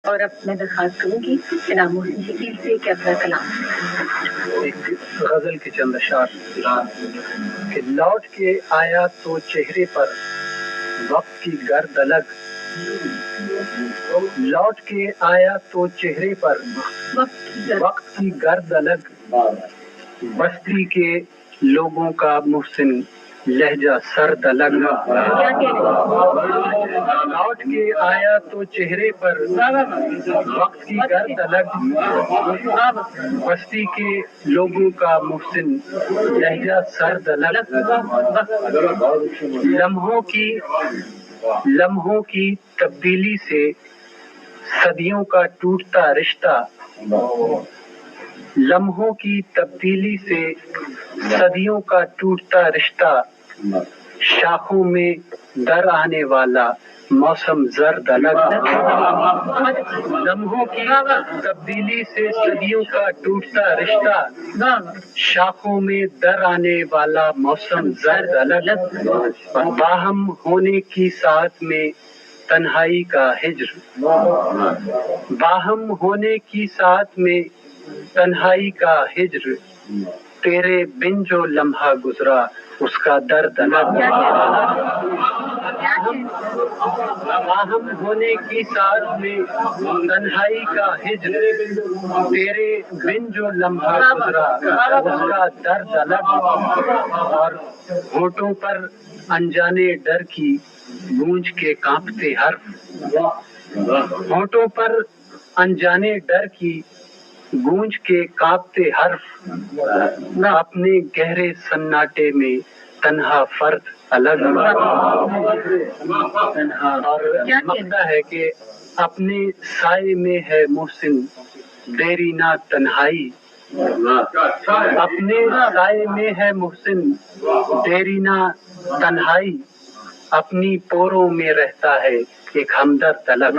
اور اب میں درخواست کروں گی جناب محسن شکیل سے کہ اپنا کلام ایک غزل کے چند اشعار کہ لوٹ کے آیا تو چہرے پر وقت کی گرد الگ، لوٹ کے آیا تو چہرے پر وقت کی گرد الگ، بستی کے لوگوں کا محسن لہجہ سرد الگ، لوٹ کے آیا تو چہرے پر وقت کی گرد الگ، بستی کے لوگوں کا محسن لہجہ سرد الگ، لمحوں کی تبدیلی سے صدیوں کا ٹوٹتا رشتہ، لمحوں کی تبدیلی سے صدیوں کا ٹوٹتا رشتہ، شاخوں میں در آنے والا موسم زرد الگ، لمحوں کی تبدیلی سے صدیوں کا ٹوٹتا رشتہ، شاخوں میں در آنے والا موسم زرد الگ، باہم ہونے کی ساعت میں تنہائی کا ہجر، باہم ہونے کی ساعت میں تنہائی کا ہجر، تیرے بن جو لمحہ گزرا اس کا درد الگ، باہم ہونے کی ساعت میں تنہائی کا ہجر، تیرے بن جو لمحہ گزرا اس کا درد الگ، اور ہونٹوں پر انجانے ڈر کی گونج کے کانپتے حرف، ہونٹوں پر انجانے ڈر کی گونج کے کانپتے حرف، اپنے گہرے سناٹے میں تنہا فرد الگ، مقطع ہے کہ اپنے سائے میں ہے محسن دیرینہ تنہائی، اپنے سائے میں ہے محسن دیرینہ تنہائی، اپنی پوروں میں رہتا ہے ایک ہمدرد الگ۔